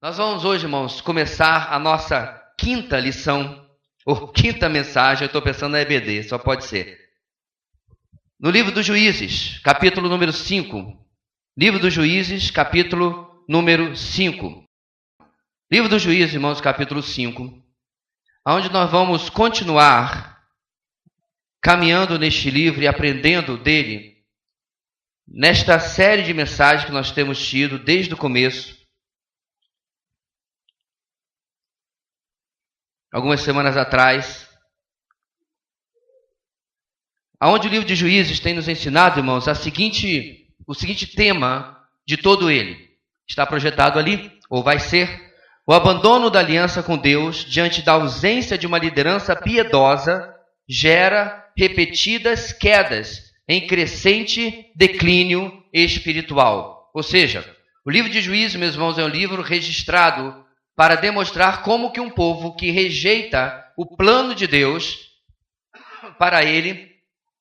Nós vamos hoje, irmãos, começar a nossa quinta lição, ou quinta mensagem. Eu estou pensando na EBD, só pode ser. No livro dos Juízes, capítulo número 5. Livro dos Juízes, capítulo número 5. Livro dos Juízes, irmãos, capítulo 5, onde nós vamos continuar caminhando neste livro e aprendendo dele, nesta série de mensagens que nós temos tido desde o começo. Algumas semanas atrás, aonde o livro de Juízes tem nos ensinado, irmãos, o seguinte tema de todo ele. Está projetado ali, ou vai ser: o abandono da aliança com Deus diante da ausência de uma liderança piedosa gera repetidas quedas em crescente declínio espiritual. Ou seja, o livro de Juízes, meus irmãos, é um livro registrado para demonstrar como que um povo que rejeita o plano de Deus para ele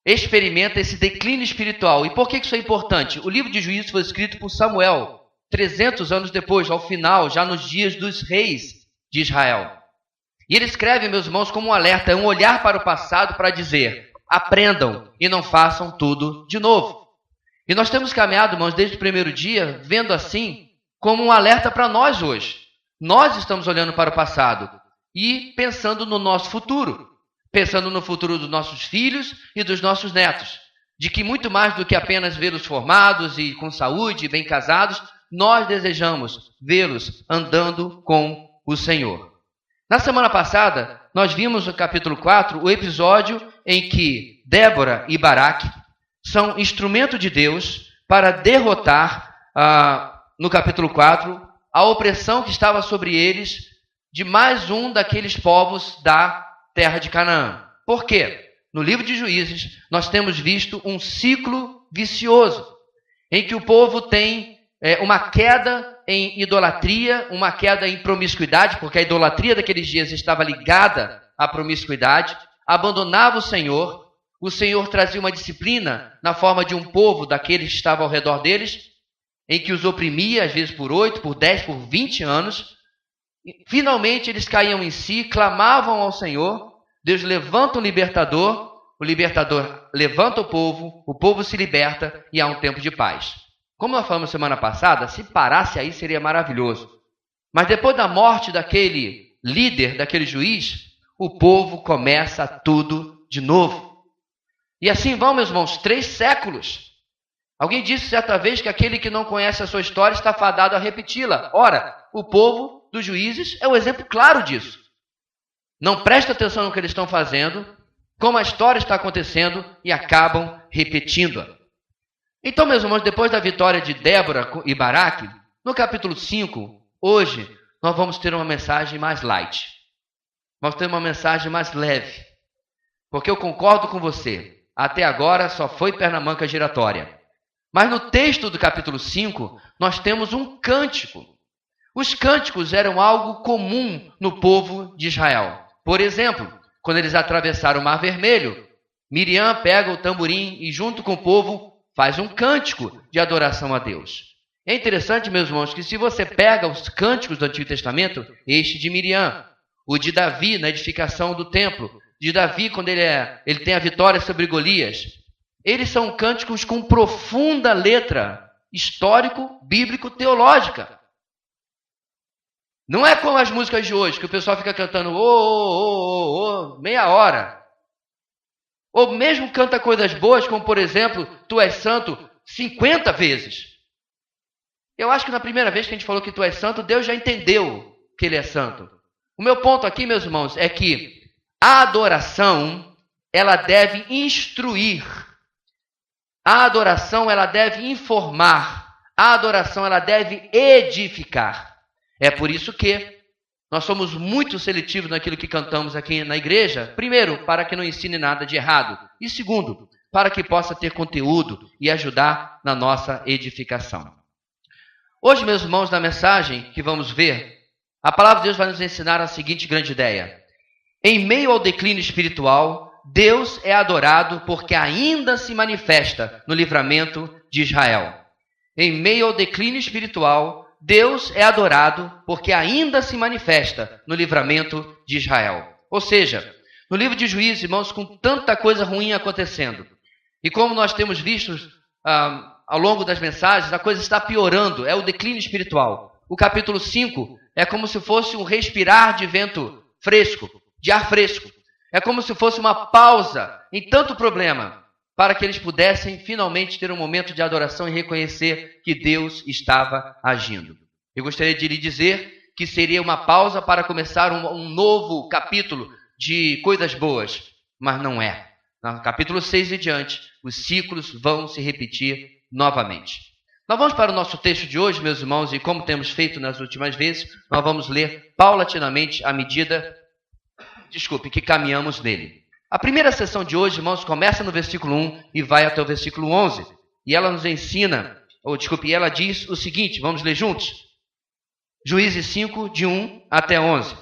experimenta esse declínio espiritual. E por que isso é importante? O livro de Juízes foi escrito por Samuel 300 anos depois, ao final, já nos dias dos reis de Israel. E ele escreve, meus irmãos, como um alerta, é um olhar para o passado para dizer: aprendam e não façam tudo de novo. E nós temos caminhado, irmãos, desde o primeiro dia, vendo assim como um alerta para nós hoje. Nós estamos olhando para o passado e pensando no nosso futuro, pensando no futuro dos nossos filhos e dos nossos netos, de que muito mais do que apenas vê-los formados e com saúde e bem casados, nós desejamos vê-los andando com o Senhor. Na semana passada, nós vimos no capítulo 4 o episódio em que Débora e Baraque são instrumento de Deus para derrotar, no capítulo 4, a opressão que estava sobre eles de mais um daqueles povos da terra de Canaã. Por quê? No livro de Juízes, nós temos visto um ciclo vicioso, em que o povo tem uma queda em idolatria, uma queda em promiscuidade, porque a idolatria daqueles dias estava ligada à promiscuidade, abandonava o Senhor trazia uma disciplina na forma de um povo daqueles que estavam ao redor deles, em que os oprimia, às vezes por 8, por 10, por 20 anos. E, finalmente eles caíam em si, clamavam ao Senhor, Deus levanta o libertador levanta o povo se liberta e há um tempo de paz. Como nós falamos semana passada, se parasse aí seria maravilhoso. Mas depois da morte daquele líder, daquele juiz, o povo começa tudo de novo. E assim vão, meus irmãos, 3 séculos. Alguém disse certa vez que aquele que não conhece a sua história está fadado a repeti-la. Ora, o povo dos Juízes é um exemplo claro disso. Não presta atenção no que eles estão fazendo, como a história está acontecendo, e acabam repetindo-a. Então, meus irmãos, depois da vitória de Débora e Baraque, no capítulo 5, hoje, nós vamos ter uma mensagem mais light. Vamos ter uma mensagem mais leve. Porque eu concordo com você, até agora só foi perna manca giratória. Mas no texto do capítulo 5, nós temos um cântico. Os cânticos eram algo comum no povo de Israel. Por exemplo, quando eles atravessaram o Mar Vermelho, Miriam pega o tamborim e junto com o povo faz um cântico de adoração a Deus. É interessante, meus irmãos, que se você pega os cânticos do Antigo Testamento, este de Miriam, o de Davi na edificação do templo, de Davi quando ele tem a vitória sobre Golias, eles são cânticos com profunda letra histórico, bíblico, teológica. Não é como as músicas de hoje, que o pessoal fica cantando meia hora. Ou mesmo canta coisas boas, como por exemplo, Tu és santo 50 vezes. Eu acho que na primeira vez que a gente falou que Tu és santo, Deus já entendeu que Ele é santo. O meu ponto aqui, meus irmãos, é que a adoração, ela deve instruir. A adoração, ela deve informar. A adoração, ela deve edificar. É por isso que nós somos muito seletivos naquilo que cantamos aqui na igreja. Primeiro, para que não ensine nada de errado. E segundo, para que possa ter conteúdo e ajudar na nossa edificação. Hoje, meus irmãos, na mensagem que vamos ver, a palavra de Deus vai nos ensinar a seguinte grande ideia. Em meio ao declínio espiritual, Deus é adorado porque ainda se manifesta no livramento de Israel. Em meio ao declínio espiritual, Deus é adorado porque ainda se manifesta no livramento de Israel. Ou seja, no livro de Juízes, irmãos, com tanta coisa ruim acontecendo, e como nós temos visto ao longo das mensagens, a coisa está piorando, é o declínio espiritual. O capítulo 5 é como se fosse um respirar de vento fresco, de ar fresco. É como se fosse uma pausa em tanto problema, para que eles pudessem finalmente ter um momento de adoração e reconhecer que Deus estava agindo. Eu gostaria de lhe dizer que seria uma pausa para começar um novo capítulo de coisas boas, mas não é. No capítulo 6 e diante, os ciclos vão se repetir novamente. Nós vamos para o nosso texto de hoje, meus irmãos, e como temos feito nas últimas vezes, nós vamos ler paulatinamente à medida, que caminhamos nele. A primeira sessão de hoje, irmãos, começa no versículo 1 e vai até o versículo 11. E ela nos ensina, ela diz o seguinte, vamos ler juntos? Juízes 5, de 1 até 11.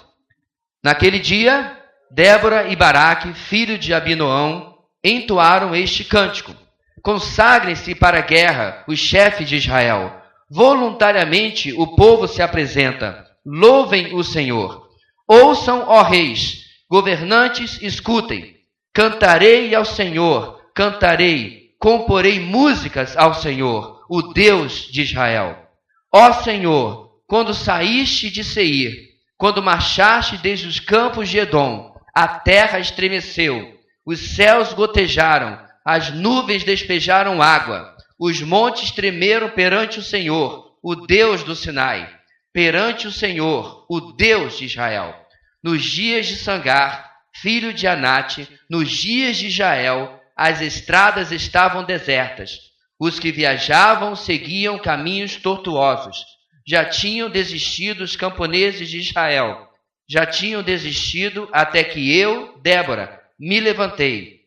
Naquele dia, Débora e Baraque, filho de Abinoão, entoaram este cântico. Consagrem-se para a guerra os chefes de Israel. Voluntariamente o povo se apresenta. Louvem o Senhor. Ouçam, ó reis, governantes, escutem. Cantarei ao Senhor, cantarei, comporei músicas ao Senhor, o Deus de Israel. Ó Senhor, quando saíste de Seir, quando marchaste desde os campos de Edom, a terra estremeceu, os céus gotejaram, as nuvens despejaram água, os montes tremeram perante o Senhor, o Deus do Sinai, perante o Senhor, o Deus de Israel. Nos dias de Sangar, filho de Anate, nos dias de Jael, as estradas estavam desertas. Os que viajavam seguiam caminhos tortuosos. Já tinham desistido os camponeses de Israel. Já tinham desistido até que eu, Débora, me levantei.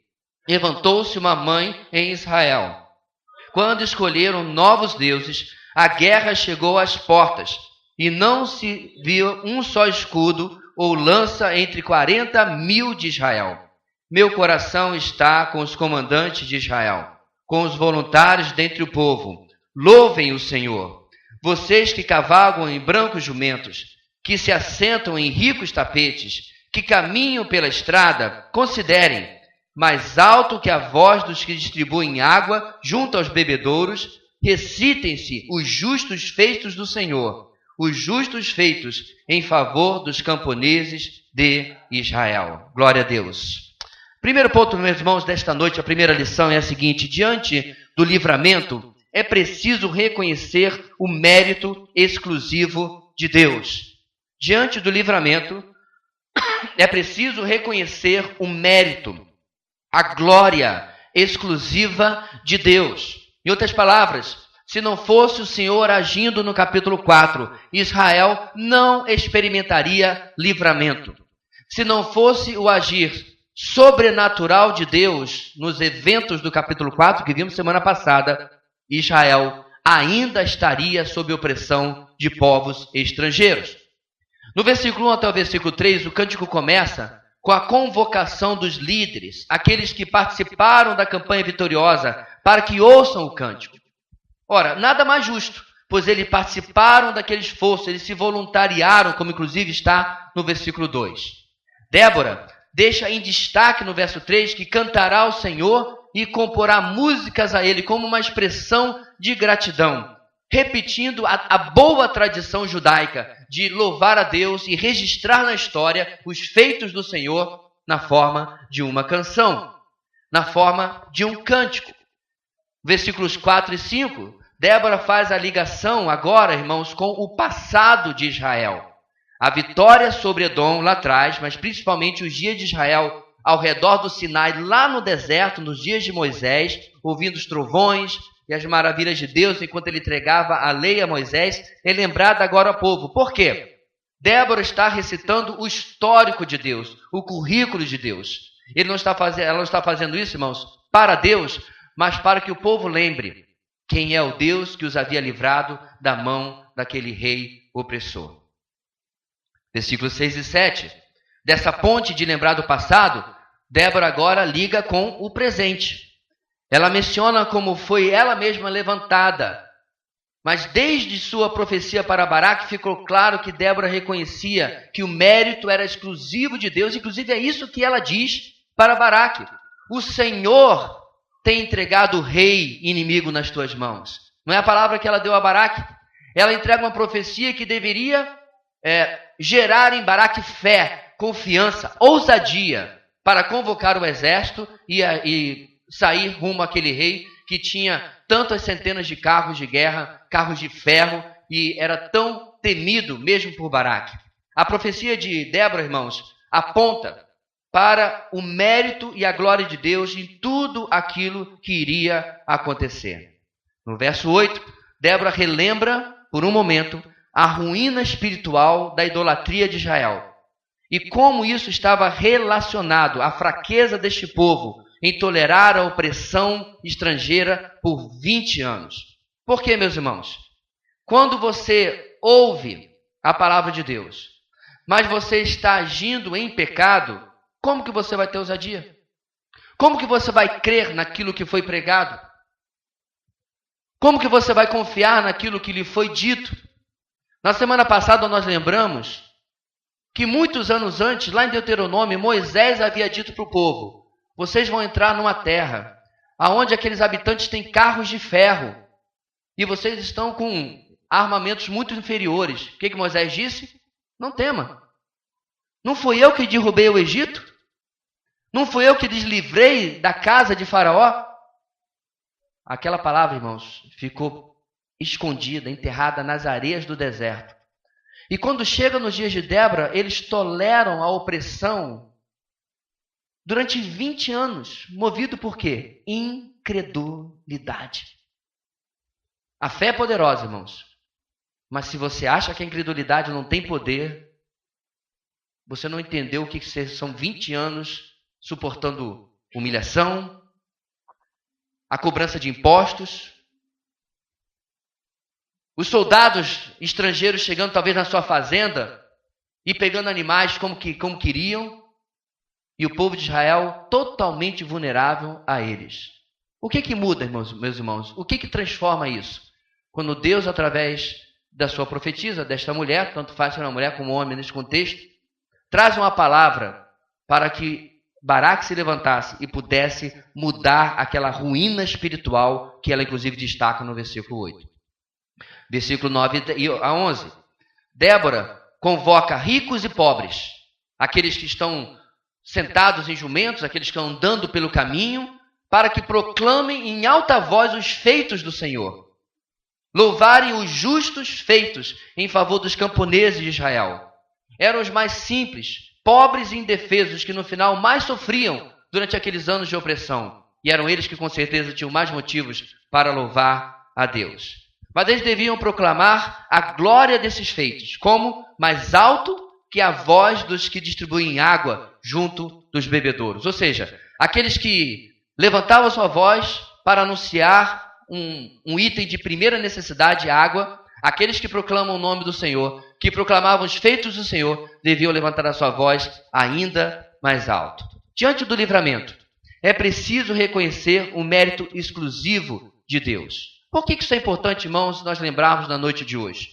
Levantou-se uma mãe em Israel. Quando escolheram novos deuses, a guerra chegou às portas, e não se viu um só escudo ou lança entre 40.000 de Israel. Meu coração está com os comandantes de Israel, com os voluntários dentre o povo. Louvem o Senhor. Vocês que cavalgam em brancos jumentos, que se assentam em ricos tapetes, que caminham pela estrada, considerem, mais alto que a voz dos que distribuem água junto aos bebedouros, recitem-se os justos feitos do Senhor, os justos feitos em favor dos camponeses de Israel. Glória a Deus. Primeiro ponto, meus irmãos, desta noite, a primeira lição é a seguinte: diante do livramento, é preciso reconhecer o mérito exclusivo de Deus. Diante do livramento, é preciso reconhecer o mérito, a glória exclusiva de Deus. Em outras palavras, se não fosse o Senhor agindo no capítulo 4, Israel não experimentaria livramento. Se não fosse o agir sobrenatural de Deus nos eventos do capítulo 4, que vimos semana passada, Israel ainda estaria sob opressão de povos estrangeiros. No versículo 1 até o versículo 3, o cântico começa com a convocação dos líderes, aqueles que participaram da campanha vitoriosa, para que ouçam o cântico. Ora, nada mais justo, pois eles participaram daquele esforço, eles se voluntariaram, como inclusive está no versículo 2. Débora deixa em destaque no verso 3 que cantará ao Senhor e comporá músicas a Ele como uma expressão de gratidão, repetindo a boa tradição judaica de louvar a Deus e registrar na história os feitos do Senhor na forma de uma canção, na forma de um cântico. Versículos 4 e 5, Débora faz a ligação agora, irmãos, com o passado de Israel. A vitória sobre Edom lá atrás, mas principalmente os dias de Israel ao redor do Sinai, lá no deserto, nos dias de Moisés, ouvindo os trovões e as maravilhas de Deus enquanto ele entregava a lei a Moisés, é lembrado agora ao povo. Por quê? Débora está recitando o histórico de Deus, o currículo de Deus. Ela não está fazendo isso, irmãos, para Deus, mas para que o povo lembre quem é o Deus que os havia livrado da mão daquele rei opressor. Versículos 6 e 7. Dessa ponte de lembrar do passado, Débora agora liga com o presente. Ela menciona como foi ela mesma levantada Mas desde sua profecia para Baraque ficou claro que Débora reconhecia que o mérito era exclusivo de Deus. Inclusive é isso que ela diz para Baraque: o Senhor tem entregado o rei inimigo nas tuas mãos. Não é a palavra que ela deu a Baraque? Ela entrega uma profecia que deveria gerar em Baraque fé, confiança, ousadia para convocar o exército e sair rumo àquele rei que tinha tantas centenas de carros de guerra, carros de ferro, e era tão temido mesmo por Baraque. A profecia de Débora, irmãos, aponta para o mérito e a glória de Deus em tudo aquilo que iria acontecer. No verso 8, Débora relembra por um momento a ruína espiritual da idolatria de Israel e como isso estava relacionado à fraqueza deste povo em tolerar a opressão estrangeira por 20 anos. Por quê, meus irmãos? Quando você ouve a palavra de Deus, mas você está agindo em pecado, como que você vai ter ousadia? Como que você vai crer naquilo que foi pregado? Como que você vai confiar naquilo que lhe foi dito? Na semana passada nós lembramos que muitos anos antes, lá em Deuteronômio, Moisés havia dito para o povo: vocês vão entrar numa terra onde aqueles habitantes têm carros de ferro e vocês estão com armamentos muito inferiores. O que Moisés disse? Não tema. Não fui eu que derrubei o Egito? Não fui eu que lhes livrei da casa de Faraó? Aquela palavra, irmãos, ficou escondida, enterrada nas areias do deserto. E quando chega nos dias de Débora, eles toleram a opressão durante 20 anos, movido por quê? Incredulidade. A fé é poderosa, irmãos. Mas se você acha que a incredulidade não tem poder, você não entendeu o que são 20 anos suportando humilhação, a cobrança de impostos, os soldados estrangeiros chegando talvez na sua fazenda e pegando animais como queriam, e o povo de Israel totalmente vulnerável a eles. O que muda, meus irmãos? O que transforma isso? Quando Deus, através da sua profetisa, desta mulher, tanto faz ser uma mulher como um homem nesse contexto, traz uma palavra para que Baraque se levantasse e pudesse mudar aquela ruína espiritual que ela inclusive destaca no versículo 8. Versículo 9 a 11. Débora convoca ricos e pobres, aqueles que estão sentados em jumentos, aqueles que estão andando pelo caminho, para que proclamem em alta voz os feitos do Senhor. Louvarem os justos feitos em favor dos camponeses de Israel. Eram os mais simples, pobres e indefesos que no final mais sofriam durante aqueles anos de opressão. E eram eles que com certeza tinham mais motivos para louvar a Deus. Mas eles deviam proclamar a glória desses feitos, como mais alto que a voz dos que distribuem água junto dos bebedouros. Ou seja, aqueles que levantavam sua voz para anunciar um item de primeira necessidade, água, aqueles que proclamam o nome do Senhor, que proclamavam os feitos do Senhor, deviam levantar a sua voz ainda mais alto. Diante do livramento, é preciso reconhecer o mérito exclusivo de Deus. Por que isso é importante, irmãos, nós lembrarmos na noite de hoje?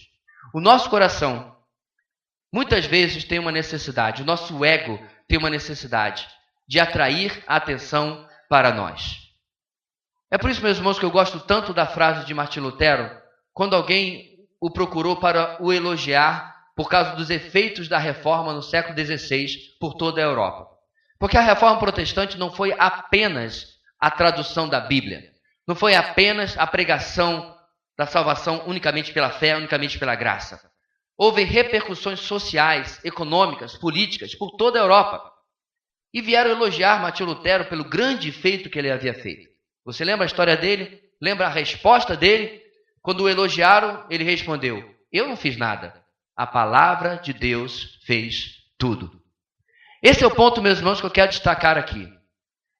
O nosso coração, muitas vezes, tem uma necessidade, o nosso ego tem uma necessidade de atrair a atenção para nós. É por isso, meus irmãos, que eu gosto tanto da frase de Martim Lutero, quando alguém o procurou para o elogiar por causa dos efeitos da reforma no século XVI por toda a Europa. Porque a reforma protestante não foi apenas a tradução da Bíblia, não foi apenas a pregação da salvação unicamente pela fé, unicamente pela graça. Houve repercussões sociais, econômicas, políticas por toda a Europa. E vieram elogiar Martim Lutero pelo grande feito que ele havia feito. Você lembra a história dele? Lembra a resposta dele? Quando o elogiaram, ele respondeu: eu não fiz nada. A palavra de Deus fez tudo. Esse é o ponto, meus irmãos, que eu quero destacar aqui.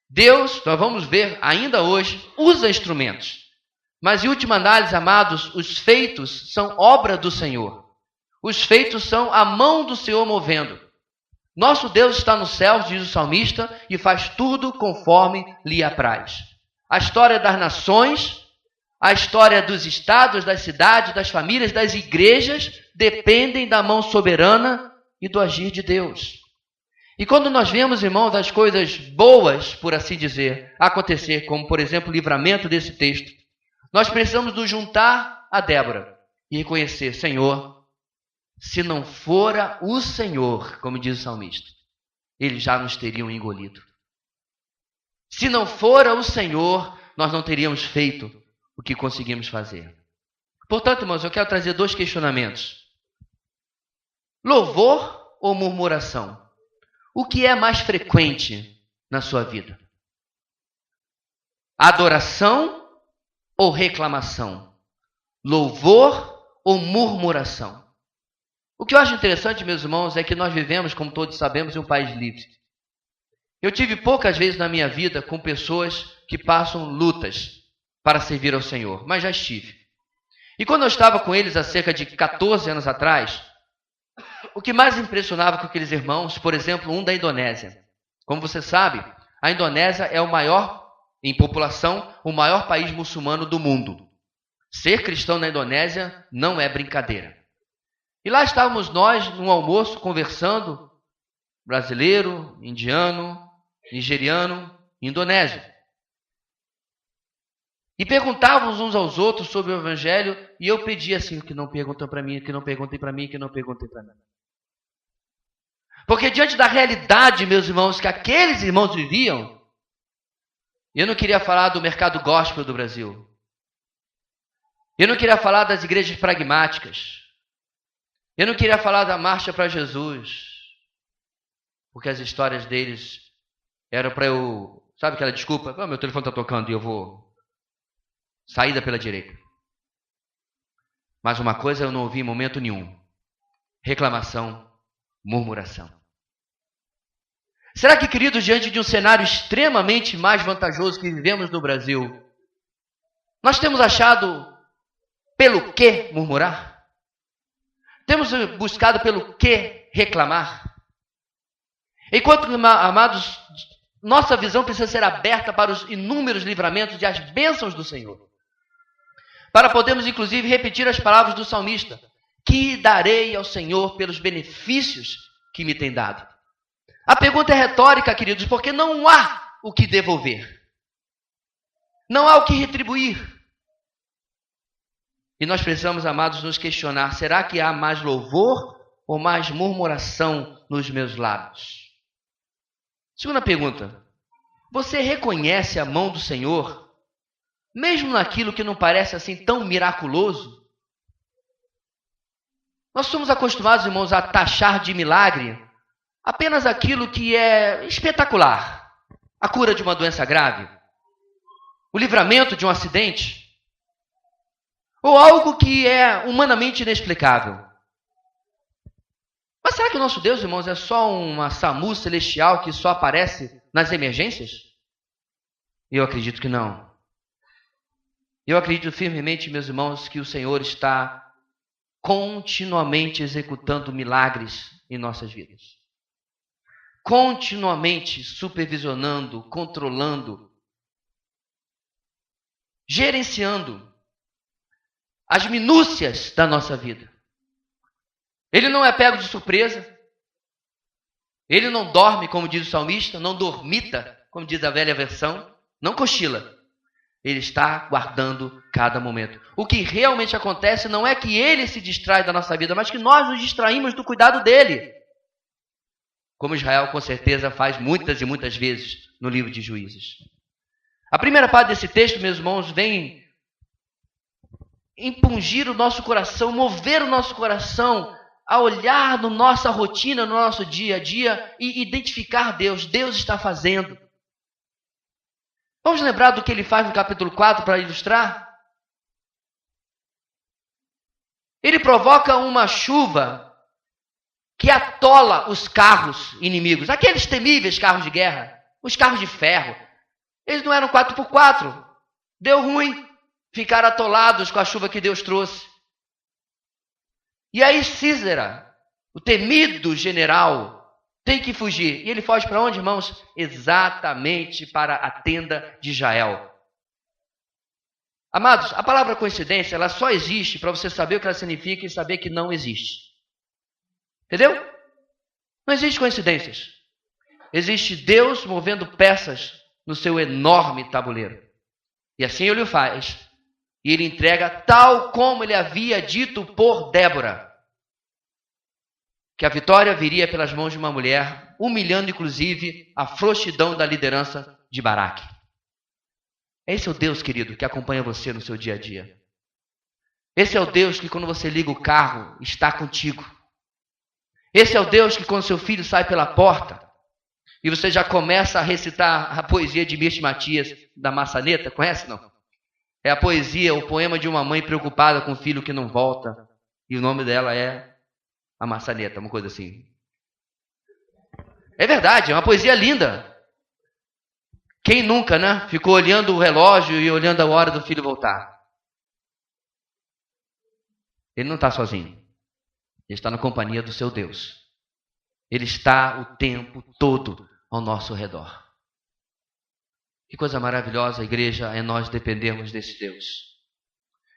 Deus, nós vamos ver ainda hoje, usa instrumentos. Mas em última análise, amados, os feitos são obra do Senhor. Os feitos são a mão do Senhor movendo. Nosso Deus está no céu, diz o salmista, e faz tudo conforme lhe apraz. A história das nações, A história dos estados, das cidades, das famílias, das igrejas dependem da mão soberana e do agir de Deus. E quando nós vemos, irmãos, as coisas boas, por assim dizer, acontecer, como por exemplo o livramento desse texto, nós precisamos nos juntar a Débora e reconhecer, Senhor, se não fora o Senhor, como diz o salmista, eles já nos teriam engolido. Se não fora o Senhor, nós não teríamos feito o que conseguimos fazer. Portanto, irmãos, eu quero trazer 2 questionamentos. Louvor ou murmuração? O que é mais frequente na sua vida? Adoração ou reclamação? Louvor ou murmuração? O que eu acho interessante, meus irmãos, é que nós vivemos, como todos sabemos, em um país livre. Eu tive poucas vezes na minha vida com pessoas que passam lutas para servir ao Senhor, mas já estive. E quando eu estava com eles há cerca de 14 anos atrás, o que mais impressionava com aqueles irmãos, por exemplo, um da Indonésia. Como você sabe, a Indonésia é o maior, em população, o maior país muçulmano do mundo. Ser cristão na Indonésia não é brincadeira. E lá estávamos nós, num almoço, conversando, brasileiro, indiano, nigeriano, indonésio. E perguntávamos uns aos outros sobre o Evangelho, e eu pedia assim, que não perguntem para mim, que não perguntem para mim, que não perguntem para mim. Porque diante da realidade, meus irmãos, que aqueles irmãos viviam, eu não queria falar do mercado gospel do Brasil. Eu não queria falar das igrejas pragmáticas. Eu não queria falar da marcha para Jesus. Porque as histórias deles eram para eu... Sabe aquela desculpa? Meu telefone está tocando e eu vou... Saída pela direita. Mas uma coisa eu não ouvi em momento nenhum. Reclamação, murmuração. Será que, queridos, diante de um cenário extremamente mais vantajoso que vivemos no Brasil, nós temos achado pelo que murmurar? Temos buscado pelo que reclamar? Enquanto, amados, nossa visão precisa ser aberta para os inúmeros livramentos e as bênçãos do Senhor. Para podermos, inclusive, repetir as palavras do salmista: que darei ao Senhor pelos benefícios que me tem dado? A pergunta é retórica, queridos, porque não há o que devolver. Não há o que retribuir. E nós precisamos, amados, nos questionar: será que há mais louvor ou mais murmuração nos meus lábios? Segunda pergunta: você reconhece a mão do Senhor, mesmo naquilo que não parece assim tão miraculoso? Nós somos acostumados, irmãos, a taxar de milagre apenas aquilo que é espetacular. A cura de uma doença grave, o livramento de um acidente, ou algo que é humanamente inexplicável. Mas será que o nosso Deus, irmãos, é só uma SAMU celestial que só aparece nas emergências? Eu acredito que não. Eu acredito firmemente, meus irmãos, que o Senhor está continuamente executando milagres em nossas vidas. Continuamente supervisionando, controlando, gerenciando as minúcias da nossa vida. Ele não é pego de surpresa. Ele não dorme, como diz o salmista, não dormita, como diz a velha versão, não cochila. Ele está guardando cada momento. O que realmente acontece não é que ele se distrai da nossa vida, mas que nós nos distraímos do cuidado dele. Como Israel com certeza faz muitas e muitas vezes no livro de Juízes. A primeira parte desse texto, meus irmãos, vem impungir o nosso coração, mover o nosso coração a olhar na nossa rotina, no nosso dia a dia e identificar Deus. Deus está fazendo. Vamos lembrar do que ele faz no capítulo 4 para ilustrar? Ele provoca uma chuva que atola os carros inimigos, aqueles temíveis carros de guerra, os carros de ferro. Eles não eram 4x4. Deu ruim, ficaram atolados com a chuva que Deus trouxe. E aí Sísera, o temido general, tem que fugir. E ele foge para onde, irmãos? Exatamente para a tenda de Jael. Amados, a palavra coincidência, ela só existe para você saber o que ela significa e saber que não existe. Entendeu? Não existe coincidências. Existe Deus movendo peças no seu enorme tabuleiro. E assim ele o faz. E ele entrega tal como ele havia dito por Débora. Que a vitória viria pelas mãos de uma mulher, humilhando inclusive a frouxidão da liderança de Baraque. Esse é o Deus, querido, que acompanha você no seu dia a dia. Esse é o Deus que quando você liga o carro, está contigo. Esse é o Deus que quando seu filho sai pela porta, e você já começa a recitar a poesia de Mirth Matias, da Maçaneta, conhece não? É a poesia, o poema de uma mãe preocupada com o filho que não volta, e o nome dela é A Maçaneta, uma coisa assim. É verdade, é uma poesia linda. Quem nunca, né? Ficou olhando o relógio e olhando a hora do filho voltar. Ele não está sozinho. Ele está na companhia do seu Deus. Ele está o tempo todo ao nosso redor. Que coisa maravilhosa, igreja, é nós dependermos desse Deus.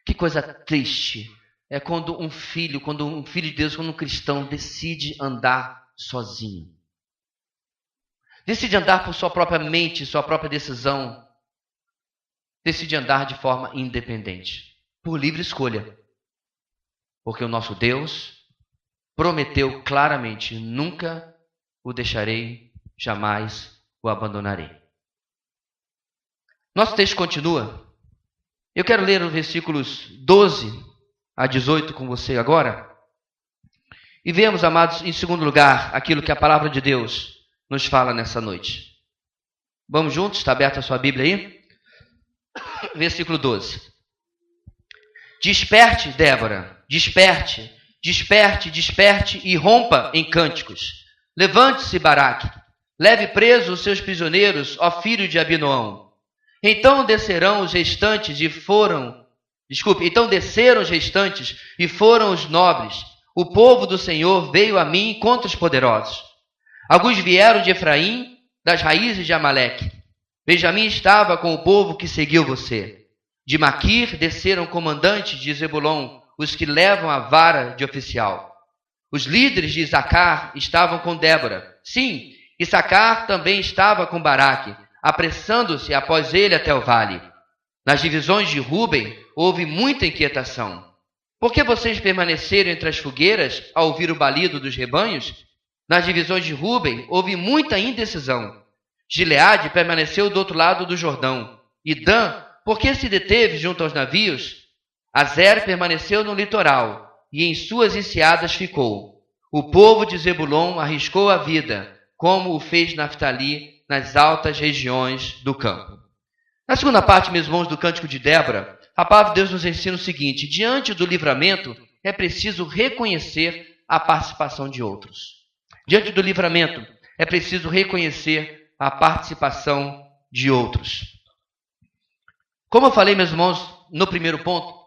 Que coisa triste é quando um filho de Deus, quando um cristão decide andar sozinho. Decide andar por sua própria mente, sua própria decisão. Decide andar de forma independente, por livre escolha. Porque o nosso Deus prometeu claramente: nunca o deixarei, jamais o abandonarei. Nosso texto continua. Eu quero ler os versículos 12 a 18 com você agora. E vemos, amados, em segundo lugar, aquilo que a palavra de Deus nos fala nessa noite. Vamos juntos? Está aberta a sua Bíblia aí? Versículo 12. Desperte, Débora, desperte, desperte, desperte e rompa em cânticos. Levante-se, Baraque, leve preso os seus prisioneiros, ó filho de Abinoão. Então desceram os restantes e foram... Então desceram os restantes e foram os nobres. O povo do Senhor veio a mim contra os poderosos. Alguns vieram de Efraim, das raízes de Amaleque. Benjamim estava com o povo que seguiu você. De Maquir desceram comandantes de Zebulon, os que levam a vara de oficial. Os líderes de Issacar estavam com Débora. Sim, Issacar também estava com Baraque, apressando-se após ele até o vale. Nas divisões de Ruben houve muita inquietação. Por que vocês permaneceram entre as fogueiras ao ouvir o balido dos rebanhos? Nas divisões de Ruben houve muita indecisão. Gileade permaneceu do outro lado do Jordão. E Dan, por que se deteve junto aos navios? Azer permaneceu no litoral, e em suas enseadas ficou. O povo de Zebulon arriscou a vida, como o fez Naftali nas altas regiões do campo. Na segunda parte, meus irmãos, do Cântico de Débora, a palavra de Deus nos ensina o seguinte: diante do livramento, é preciso reconhecer a participação de outros. Diante do livramento, é preciso reconhecer a participação de outros. Como eu falei, meus irmãos, no primeiro ponto,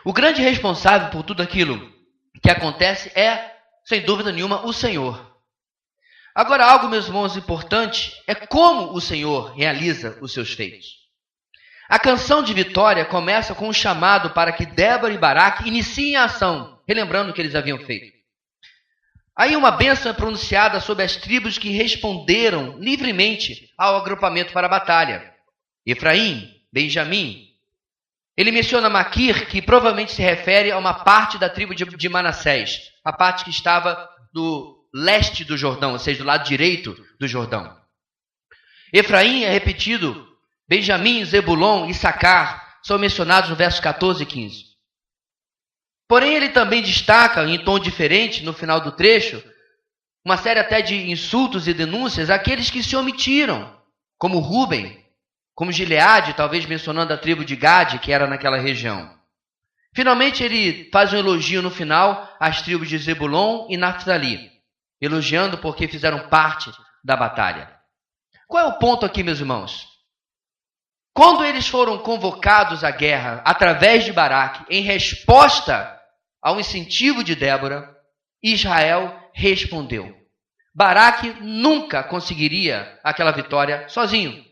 o grande responsável por tudo aquilo que acontece é, sem dúvida nenhuma, o Senhor. Agora, algo, meus irmãos, importante é como o Senhor realiza os seus feitos. A canção de vitória começa com um chamado para que Débora e Baraque iniciem a ação, relembrando o que eles haviam feito. Aí uma bênção é pronunciada sobre as tribos que responderam livremente ao agrupamento para a batalha. Efraim, Benjamim. Ele menciona Maquir, que provavelmente se refere a uma parte da tribo de Manassés, a parte que estava do leste do Jordão, ou seja, do lado direito do Jordão. Efraim é repetido, Benjamim, Zebulon e Issacar são mencionados no versos 14 e 15. Porém, ele também destaca, em tom diferente, no final do trecho, uma série até de insultos e denúncias àqueles que se omitiram, como Ruben, como Gileade, talvez mencionando a tribo de Gade, que era naquela região. Finalmente, ele faz um elogio no final às tribos de Zebulon e Naftali, elogiando porque fizeram parte da batalha. Qual é o ponto aqui, meus irmãos? Quando eles foram convocados à guerra através de Baraque, em resposta ao incentivo de Débora, Israel respondeu. Baraque nunca conseguiria aquela vitória sozinho.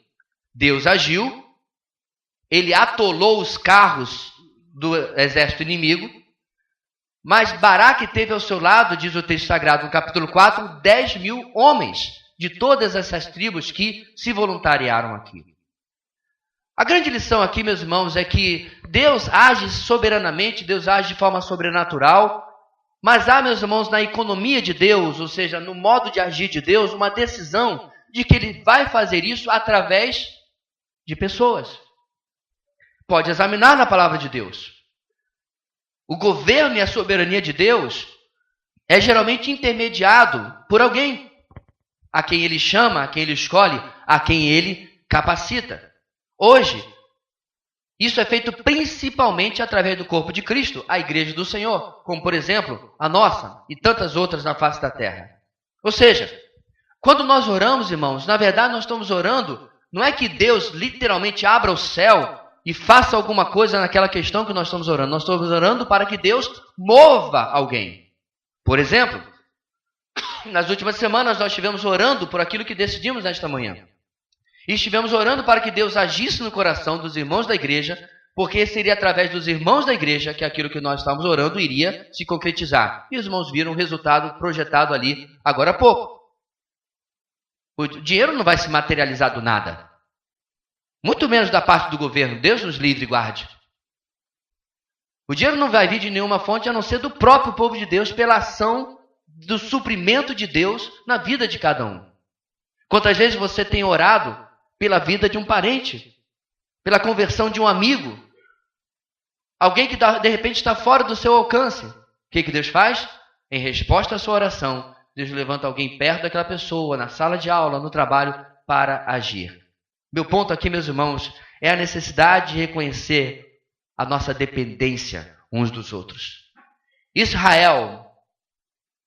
Deus agiu ele atolou os carros do exército inimigo, mas Baraque teve ao seu lado, diz o texto sagrado no capítulo 4, 10 mil homens de todas essas tribos que se voluntariaram aqui. A grande lição aqui, meus irmãos, é que Deus age soberanamente, Deus age de forma sobrenatural, mas há, meus irmãos, na economia de Deus, ou seja, no modo de agir de Deus, uma decisão de que Ele vai fazer isso através de pessoas. Pode examinar na palavra de Deus. O governo e a soberania de Deus é geralmente intermediado por alguém, a quem Ele chama, a quem Ele escolhe, a quem Ele capacita. Hoje, isso é feito principalmente através do corpo de Cristo, a igreja do Senhor, como por exemplo, a nossa e tantas outras na face da terra. Ou seja, quando nós oramos, irmãos, na verdade nós estamos orando, não é que Deus literalmente abra o céu e faça alguma coisa naquela questão que nós estamos orando. Nós estamos orando para que Deus mova alguém. Por exemplo, nas últimas semanas nós estivemos orando por aquilo que decidimos nesta manhã. E estivemos orando para que Deus agisse no coração dos irmãos da igreja, porque seria através dos irmãos da igreja que aquilo que nós estávamos orando iria se concretizar. E os irmãos viram o resultado projetado ali agora há pouco. O dinheiro não vai se materializar do nada. Muito menos da parte do governo. Deus nos livre e guarde. O dinheiro não vai vir de nenhuma fonte a não ser do próprio povo de Deus, pela ação do suprimento de Deus na vida de cada um. Quantas vezes você tem orado pela vida de um parente, pela conversão de um amigo, alguém que de repente está fora do seu alcance? O que Deus faz? Em resposta à sua oração, Deus levanta alguém perto daquela pessoa, na sala de aula, no trabalho, para agir. Meu ponto aqui, meus irmãos, é a necessidade de reconhecer a nossa dependência uns dos outros. Israel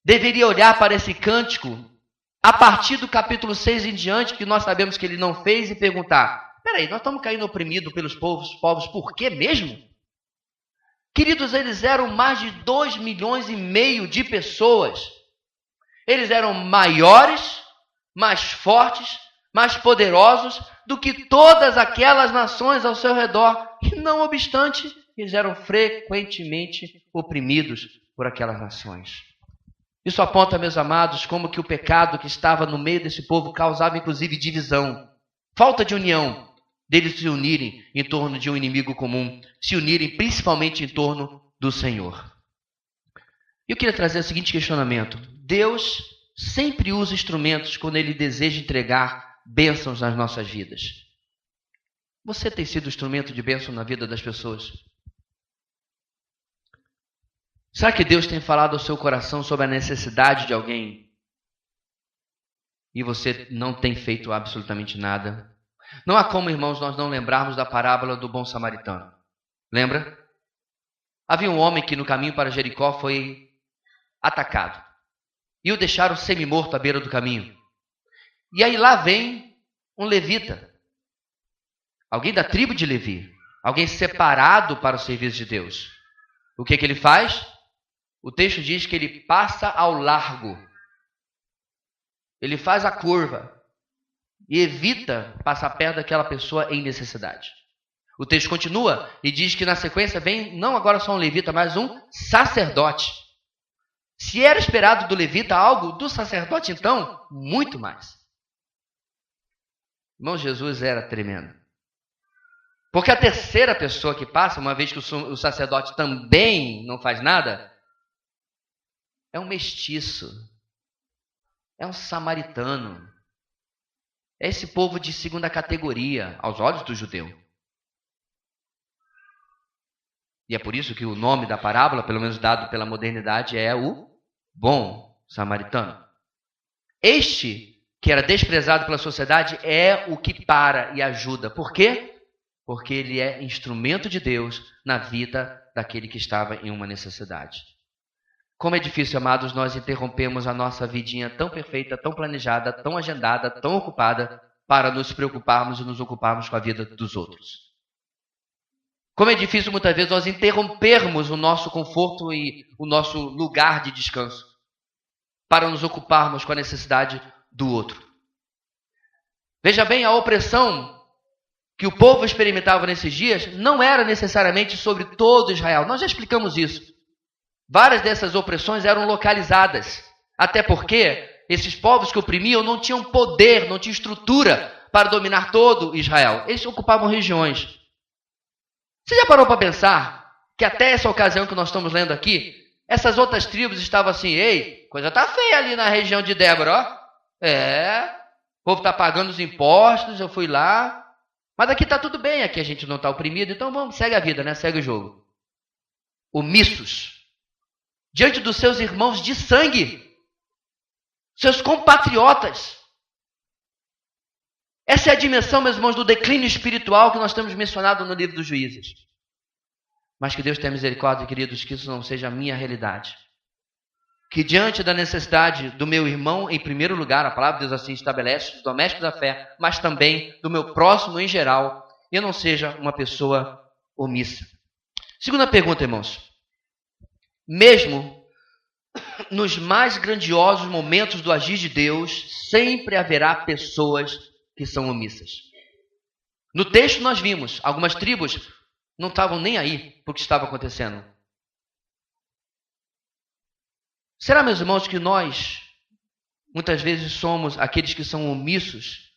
deveria olhar para esse cântico a partir do capítulo 6 em diante, que nós sabemos que ele não fez, e perguntar: peraí, nós estamos caindo oprimidos pelos povos, por quê mesmo? Queridos, eles eram mais de 2,5 milhões de pessoas. Eles eram maiores, mais fortes, mais poderosos do que todas aquelas nações ao seu redor. E não obstante, eles eram frequentemente oprimidos por aquelas nações. Isso aponta, meus amados, como que o pecado que estava no meio desse povo causava inclusive divisão, falta de união, deles se unirem em torno de um inimigo comum, se unirem principalmente em torno do Senhor. Eu queria trazer o seguinte questionamento: Deus sempre usa instrumentos quando Ele deseja entregar bênçãos nas nossas vidas. Você tem sido instrumento de bênção na vida das pessoas? Será que Deus tem falado ao seu coração sobre a necessidade de alguém e você não tem feito absolutamente nada? Não há como, irmãos, nós não lembrarmos da parábola do bom samaritano. Lembra? Havia um homem que no caminho para Jericó foi atacado e o deixaram semi-morto à beira do caminho. E aí lá vem um levita, alguém da tribo de Levi, alguém separado para o serviço de Deus. O que ele faz? O texto diz que ele passa ao largo. Ele faz a curva e evita passar perto daquela pessoa em necessidade. O texto continua e diz que na sequência vem não agora só um levita, mas um sacerdote. Se era esperado do levita algo, do sacerdote então, muito mais. Irmão, Jesus era tremendo. Porque a terceira pessoa que passa, uma vez que o sacerdote também não faz nada, é um mestiço, é um samaritano, é esse povo de segunda categoria aos olhos do judeu. E é por isso que o nome da parábola, pelo menos dado pela modernidade, é o bom samaritano. Este, que era desprezado pela sociedade, é o que para e ajuda. Por quê? Porque ele é instrumento de Deus na vida daquele que estava em uma necessidade. Como é difícil, amados, nós interrompemos a nossa vidinha tão perfeita, tão planejada, tão agendada, tão ocupada, para nos preocuparmos e nos ocuparmos com a vida dos outros. Como é difícil, muitas vezes, nós interrompermos o nosso conforto e o nosso lugar de descanso para nos ocuparmos com a necessidade do outro. Veja bem, a opressão que o povo experimentava nesses dias não era necessariamente sobre todo Israel. Nós já explicamos isso. Várias dessas opressões eram localizadas. Até porque esses povos que oprimiam não tinham poder, não tinham estrutura para dominar todo Israel. Eles ocupavam regiões. Você já parou para pensar que até essa ocasião que nós estamos lendo aqui, essas outras tribos estavam assim, ei, coisa tá feia ali na região de Débora, ó. O povo está pagando os impostos, eu fui lá. Mas aqui está tudo bem, aqui a gente não está oprimido, então vamos, segue a vida, né? Segue o jogo. Omissos. Diante dos seus irmãos de sangue. Seus compatriotas. Essa é a dimensão, meus irmãos, do declínio espiritual que nós temos mencionado no livro dos Juízes. Mas que Deus tenha misericórdia, queridos, que isso não seja a minha realidade. Que diante da necessidade do meu irmão, em primeiro lugar, a palavra de Deus assim estabelece, dos domésticos da fé, mas também do meu próximo em geral, eu não seja uma pessoa omissa. Segunda pergunta, irmãos. Mesmo nos mais grandiosos momentos do agir de Deus, sempre haverá pessoas que são omissas. No texto nós vimos, algumas tribos não estavam nem aí para o que estava acontecendo. Será, meus irmãos, que nós, muitas vezes, somos aqueles que são omissos,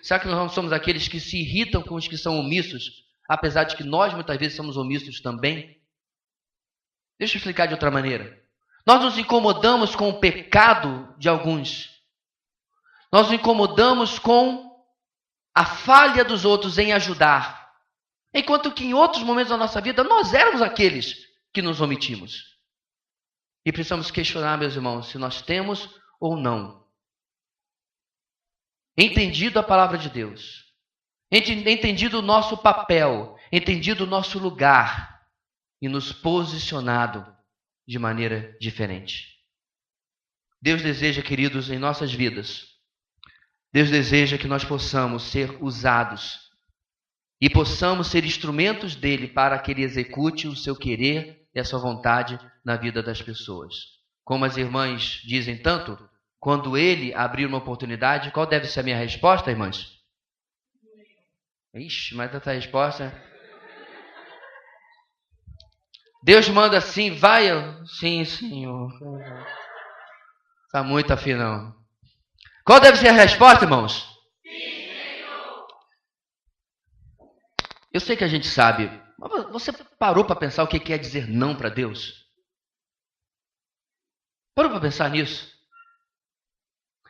será que nós não somos aqueles que se irritam com os que são omissos, apesar de que nós, muitas vezes, somos omissos também? Deixa eu explicar de outra maneira. Nós nos incomodamos com o pecado de alguns. Nós nos incomodamos com a falha dos outros em ajudar. Enquanto que em outros momentos da nossa vida, nós éramos aqueles que nos omitimos. E precisamos questionar, meus irmãos, se nós temos ou não entendido a palavra de Deus, entendido o nosso papel, entendido o nosso lugar e nos posicionado de maneira diferente. Deus deseja, queridos, em nossas vidas, Deus deseja que nós possamos ser usados e possamos ser instrumentos dele para que ele execute o seu querer e a sua vontade na vida das pessoas. Como as irmãs dizem tanto, quando ele abrir uma oportunidade, qual deve ser a minha resposta, irmãs? Ixi, mas essa resposta... Deus manda assim, vai... Sim, Senhor. Está muito afinal. Qual deve ser a resposta, irmãos? Sim, Senhor. Eu sei que a gente sabe, mas você parou para pensar o que quer dizer não para Deus? Parou para pensar nisso?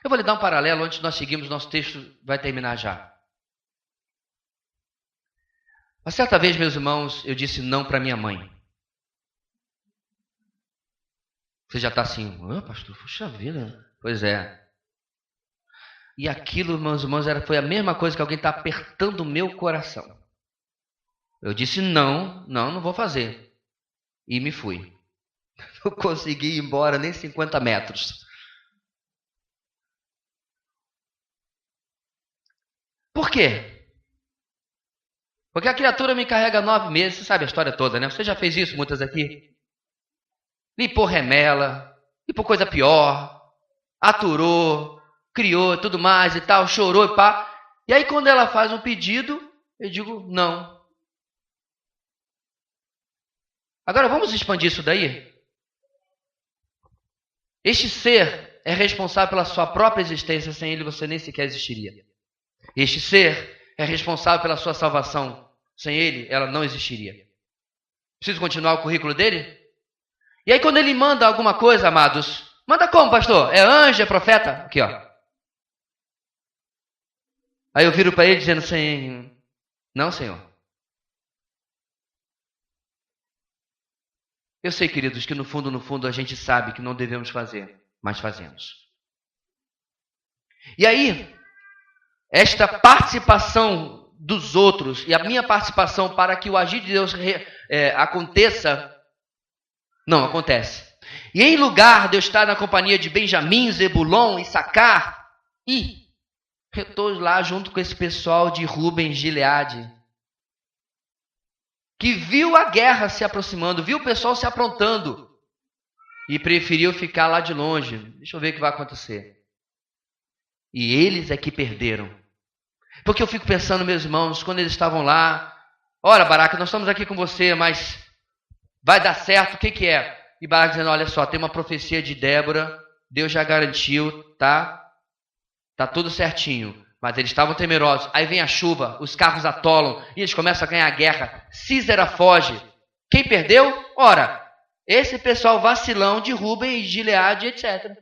Eu vou lhe dar um paralelo antes de nós seguirmos, nosso texto vai terminar já. Uma certa vez, meus irmãos, eu disse não para minha mãe. Você já está assim, pastor, puxa vida. Pois é. E aquilo, meus irmãos, foi a mesma coisa que alguém está apertando o meu coração. Eu disse não vou fazer. E me fui. Não consegui ir embora nem 50 metros. Por quê? Porque a criatura me carrega 9 meses. Você sabe a história toda, né? Você já fez isso, muitas aqui? Limpou remela, limpou coisa pior, aturou, criou tudo mais e tal, chorou e pá. E aí quando ela faz um pedido, eu digo não. Agora vamos expandir isso daí? Este ser é responsável pela sua própria existência, sem ele você nem sequer existiria. Este ser é responsável pela sua salvação, sem ele ela não existiria. Preciso continuar o currículo dele? E aí quando ele manda alguma coisa, amados, manda como, pastor? É anjo, é profeta? Aqui, ó. Aí eu viro para ele dizendo assim, não, Senhor. Eu sei, queridos, que no fundo a gente sabe que não devemos fazer, mas fazemos. E aí, esta participação dos outros e a minha participação para que o agir de Deus aconteça, não acontece. E em lugar de eu estar na companhia de Benjamim, Zebulon, Issacar, eu estou lá junto com esse pessoal de Ruben, Gileade, que viu a guerra se aproximando, viu o pessoal se aprontando e preferiu ficar lá de longe. Deixa eu ver o que vai acontecer. E eles é que perderam. Porque eu fico pensando, meus irmãos, quando eles estavam lá, ora, Baraque, nós estamos aqui com você, mas vai dar certo, o que é? E Baraque dizendo, olha só, tem uma profecia de Débora, Deus já garantiu, tá? Tá tudo certinho. Mas eles estavam temerosos. Aí vem a chuva, os carros atolam, e eles começam a ganhar a guerra. Sísera foge. Quem perdeu? Ora, esse pessoal vacilão de Rubem e Gileade, etc.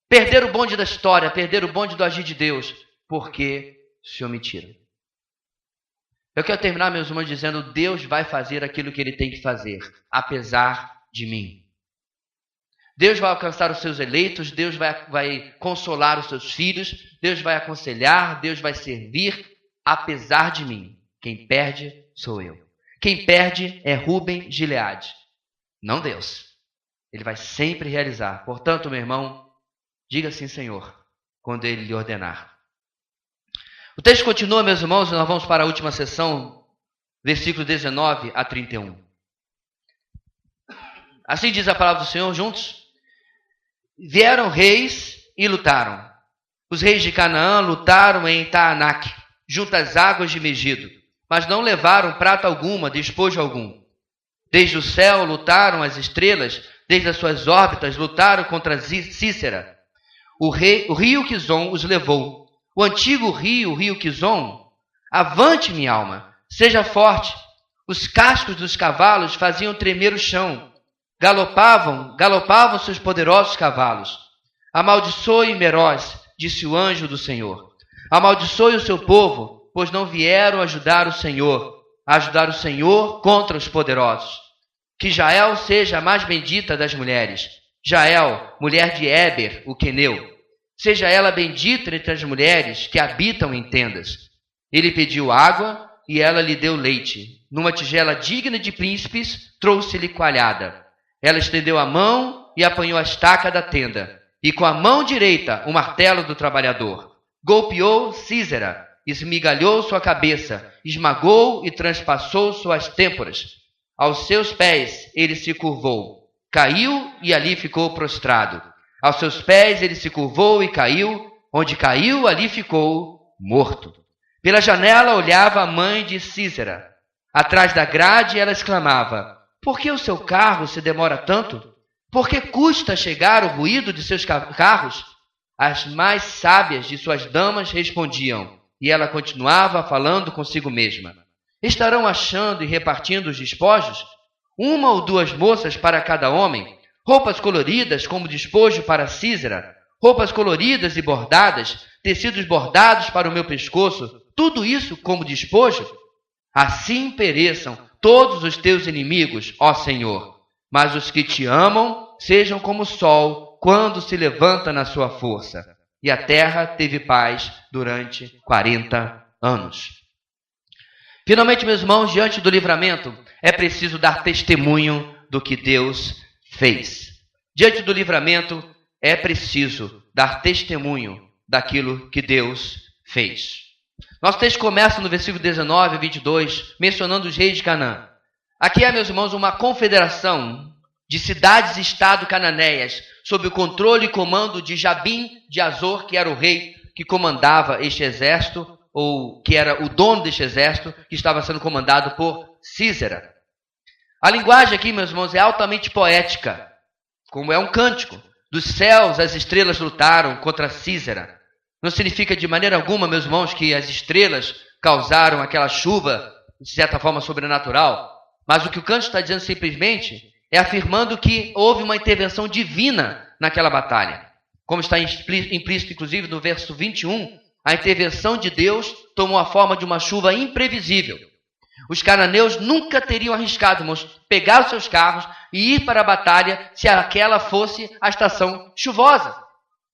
Perderam o bonde da história, perderam o bonde do agir de Deus, porque se omitiram. Eu quero terminar, meus irmãos, dizendo, Deus vai fazer aquilo que Ele tem que fazer, apesar de mim. Deus vai alcançar os seus eleitos, Deus vai consolar os seus filhos, Deus vai aconselhar, Deus vai servir, apesar de mim. Quem perde sou eu. Quem perde é Rubem Gileade, não Deus. Ele vai sempre realizar. Portanto, meu irmão, diga sim, Senhor, quando Ele lhe ordenar. O texto continua, meus irmãos, e nós vamos para a última sessão, versículos 19 a 31. Assim diz a palavra do Senhor, juntos. Vieram reis e lutaram. Os reis de Canaã lutaram em Taanac, junto às águas de Megido, mas não levaram prata alguma, despojo algum. Desde o céu lutaram as estrelas, desde as suas órbitas lutaram contra Sísera. O rio Quizon os levou. O antigo rio Quizon, avante, minha alma, seja forte. Os cascos dos cavalos faziam tremer o chão. Galopavam seus poderosos cavalos. Amaldiçoe Meroz, disse o anjo do Senhor. Amaldiçoe o seu povo, pois não vieram ajudar o Senhor contra os poderosos. Que Jael seja a mais bendita das mulheres. Jael, mulher de Éber, o queneu. Seja ela bendita entre as mulheres que habitam em tendas. Ele pediu água e ela lhe deu leite. Numa tigela digna de príncipes, trouxe-lhe coalhada. Ela estendeu a mão e apanhou a estaca da tenda, e com a mão direita o martelo do trabalhador. Golpeou Sísera, esmigalhou sua cabeça, esmagou e transpassou suas têmporas. Aos seus pés ele se curvou, caiu e ali ficou prostrado. Aos seus pés ele se curvou e caiu, onde caiu ali ficou morto. Pela janela olhava a mãe de Sísera. Atrás da grade ela exclamava: por que o seu carro se demora tanto? Por que custa chegar o ruído de seus carros? As mais sábias de suas damas respondiam, e ela continuava falando consigo mesma. Estarão achando e repartindo os despojos? Uma ou duas moças para cada homem, roupas coloridas como despojo para Sísera, roupas coloridas e bordadas, tecidos bordados para o meu pescoço, tudo isso como despojo? Assim pereçam todos os teus inimigos, ó Senhor, mas os que te amam sejam como o sol quando se levanta na sua força. E a terra teve paz durante 40 anos. Finalmente, meus irmãos, diante do livramento, é preciso dar testemunho do que Deus fez. Diante do livramento, é preciso dar testemunho daquilo que Deus fez. Nosso texto começa no versículo 19 a 22, mencionando os reis de Canaã. Aqui é, meus irmãos, uma confederação de cidades-estado cananeias, sob o controle e comando de Jabim de Azor, que era o rei que comandava este exército, ou que era o dono deste exército, que estava sendo comandado por Sísera. A linguagem aqui, meus irmãos, é altamente poética, como é um cântico. Dos céus as estrelas lutaram contra Sísera. Não significa de maneira alguma, meus irmãos, que as estrelas causaram aquela chuva, de certa forma, sobrenatural. Mas o que o canto está dizendo simplesmente é afirmando que houve uma intervenção divina naquela batalha. Como está implícito, inclusive, no verso 21, a intervenção de Deus tomou a forma de uma chuva imprevisível. Os cananeus nunca teriam arriscado, irmãos, pegar os seus carros e ir para a batalha se aquela fosse a estação chuvosa.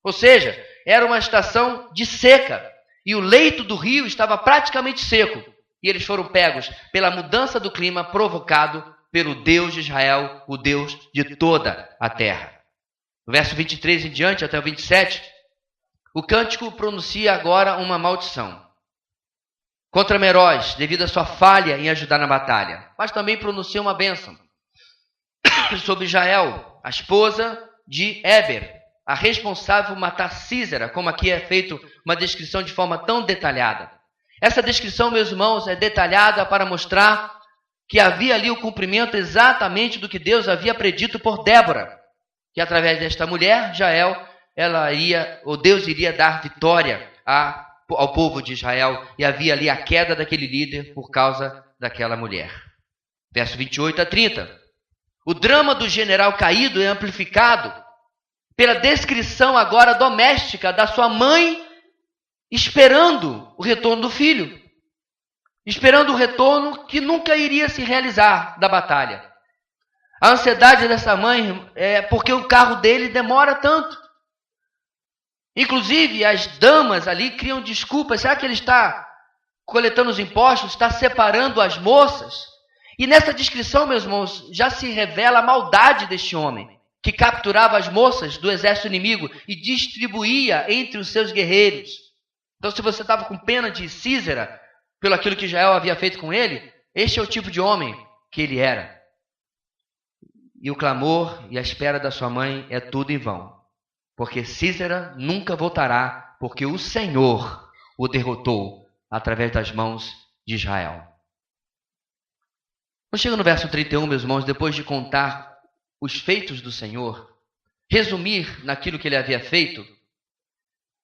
Ou seja, era uma estação de seca e o leito do rio estava praticamente seco. E eles foram pegos pela mudança do clima provocado pelo Deus de Israel, o Deus de toda a terra. No verso 23 em diante, até o 27, o cântico pronuncia agora uma maldição contra Meroz, devido à sua falha em ajudar na batalha. Mas também pronuncia uma bênção sobre Jael, a esposa de Éber, a responsável por matar Sísera, como aqui é feito uma descrição de forma tão detalhada. Essa descrição, meus irmãos, é detalhada para mostrar que havia ali o cumprimento exatamente do que Deus havia predito por Débora, que através desta mulher, Jael, Deus iria dar vitória ao povo de Israel, e havia ali a queda daquele líder por causa daquela mulher. Verso 28 a 30. O drama do general caído é amplificado pela descrição agora doméstica da sua mãe, esperando o retorno do filho. Esperando o retorno que nunca iria se realizar da batalha. A ansiedade dessa mãe é porque o carro dele demora tanto. Inclusive, as damas ali criam desculpas. Será que ele está coletando os impostos? Está separando as moças? E nessa descrição, meus irmãos, já se revela a maldade deste homem, que capturava as moças do exército inimigo e distribuía entre os seus guerreiros. Então, se você estava com pena de Sísera, pelo aquilo que Jael havia feito com ele, este é o tipo de homem que ele era. E o clamor e a espera da sua mãe é tudo em vão. Porque Sísera nunca voltará, porque o Senhor o derrotou através das mãos de Israel. Quando chega no verso 31, meus irmãos, depois de contar os feitos do Senhor, resumir naquilo que ele havia feito,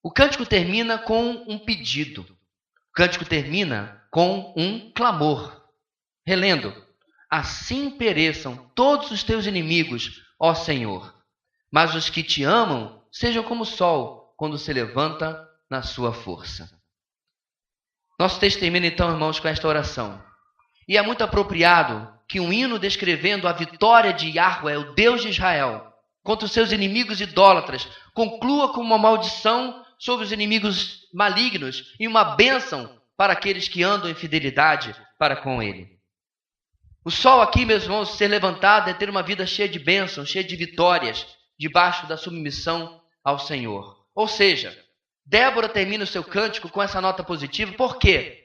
o cântico termina com um pedido. O cântico termina com um clamor. Relendo: assim pereçam todos os teus inimigos, ó Senhor, mas os que te amam sejam como o sol quando se levanta na sua força. Nosso texto termina então, irmãos, com esta oração. E é muito apropriado que um hino descrevendo a vitória de Yahweh, o Deus de Israel, contra os seus inimigos idólatras, conclua com uma maldição sobre os inimigos malignos e uma bênção para aqueles que andam em fidelidade para com ele. O sol aqui, meus irmãos, ser levantado é ter uma vida cheia de bênçãos, cheia de vitórias, debaixo da submissão ao Senhor. Ou seja, Débora termina o seu cântico com essa nota positiva, porque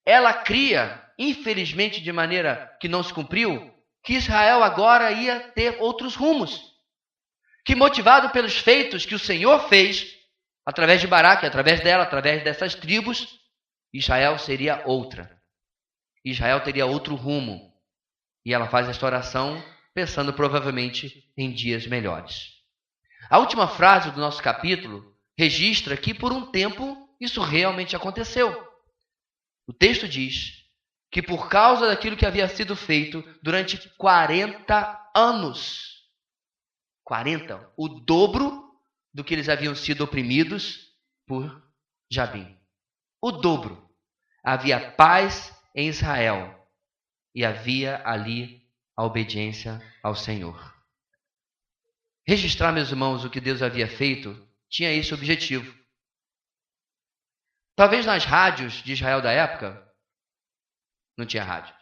ela cria, infelizmente de maneira que não se cumpriu, que Israel agora ia ter outros rumos. Que motivado pelos feitos que o Senhor fez, através de Baraque, através dela, através dessas tribos, Israel seria outra. Israel teria outro rumo. E ela faz esta oração pensando provavelmente em dias melhores. A última frase do nosso capítulo registra que por um tempo isso realmente aconteceu. O texto diz que por causa daquilo que havia sido feito durante 40 anos, 40, o dobro do que eles haviam sido oprimidos por Jabim. O dobro. Havia paz em Israel e havia ali a obediência ao Senhor. Registrar, meus irmãos, o que Deus havia feito tinha esse objetivo. Talvez nas rádios de Israel da época, não tinha rádio.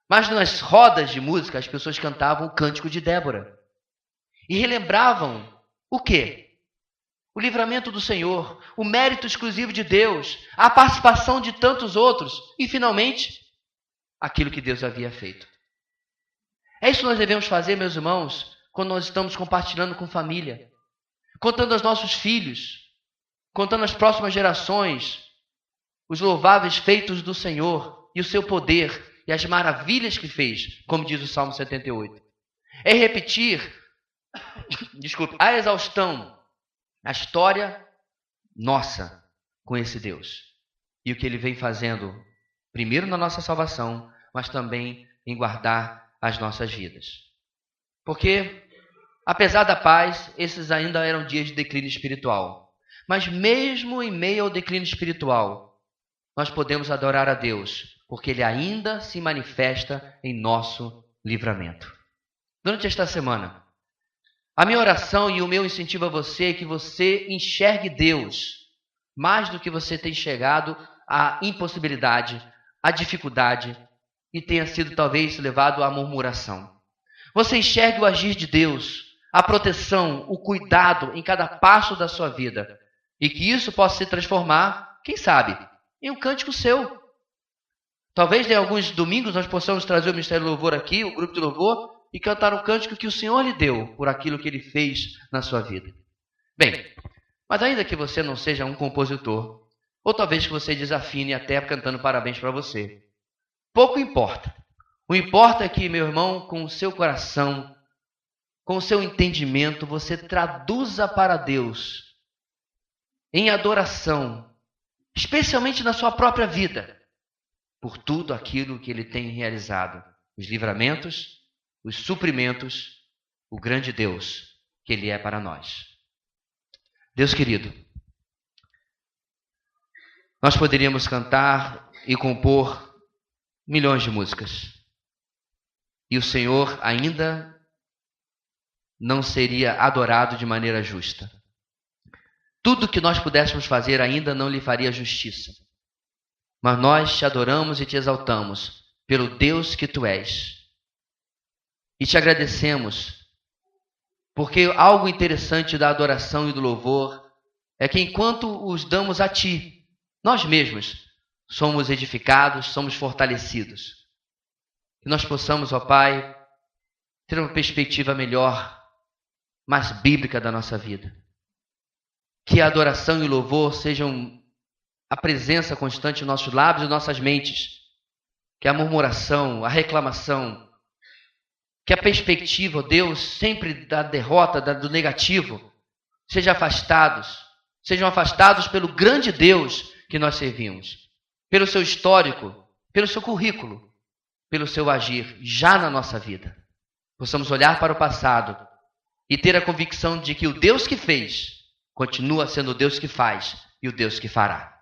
Mas nas rodas de música, as pessoas cantavam o cântico de Débora. E relembravam o quê? O livramento do Senhor, o mérito exclusivo de Deus, a participação de tantos outros e, finalmente, aquilo que Deus havia feito. É isso que nós devemos fazer, meus irmãos, quando nós estamos compartilhando com família, contando aos nossos filhos, contando às próximas gerações os louváveis feitos do Senhor e o seu poder e as maravilhas que fez, como diz o Salmo 78. É repetir, a exaustão, a história nossa com esse Deus e o que Ele vem fazendo, primeiro na nossa salvação, mas também em guardar as nossas vidas. Porque, apesar da paz, esses ainda eram dias de declínio espiritual. Mas mesmo em meio ao declínio espiritual, nós podemos adorar a Deus, porque Ele ainda se manifesta em nosso livramento. Durante esta semana, a minha oração e o meu incentivo a você é que você enxergue Deus mais do que você tem enxergado a impossibilidade, a dificuldade e tenha sido talvez levado à murmuração. Você enxergue o agir de Deus, a proteção, o cuidado em cada passo da sua vida e que isso possa se transformar, quem sabe, em um cântico seu. Talvez em alguns domingos nós possamos trazer o Ministério do Louvor aqui, o grupo de louvor, e cantar um cântico que o Senhor lhe deu por aquilo que Ele fez na sua vida. Bem, mas ainda que você não seja um compositor, ou talvez que você desafine até cantando parabéns para você, pouco importa. O importa é que, meu irmão, com o seu coração, com o seu entendimento, você traduza para Deus em adoração, especialmente na sua própria vida, por tudo aquilo que Ele tem realizado, os livramentos, os suprimentos, o grande Deus que Ele é para nós. Deus querido, nós poderíamos cantar e compor milhões de músicas, e o Senhor ainda não seria adorado de maneira justa. Tudo que nós pudéssemos fazer ainda não lhe faria justiça. Mas nós te adoramos e te exaltamos pelo Deus que tu és. E te agradecemos, porque algo interessante da adoração e do louvor é que enquanto os damos a ti, nós mesmos somos edificados, somos fortalecidos. Que nós possamos, ó Pai, ter uma perspectiva melhor, mais bíblica da nossa vida. Que a adoração e o louvor sejam a presença constante em nossos lábios e nossas mentes. Que a murmuração, a reclamação, que a perspectiva, ó Deus, sempre da derrota, do negativo, sejam afastados pelo grande Deus que nós servimos, pelo seu histórico, pelo seu currículo, pelo seu agir já na nossa vida. Possamos olhar para o passado e ter a convicção de que o Deus que fez continua sendo o Deus que faz e o Deus que fará.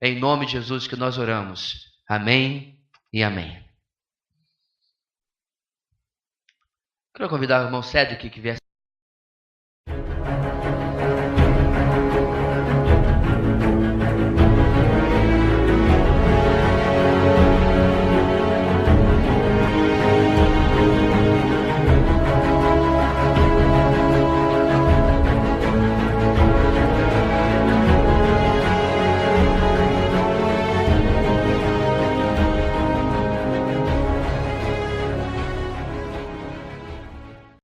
É em nome de Jesus que nós oramos. Amém e amém. Quero convidar o irmão Cédric que viesse.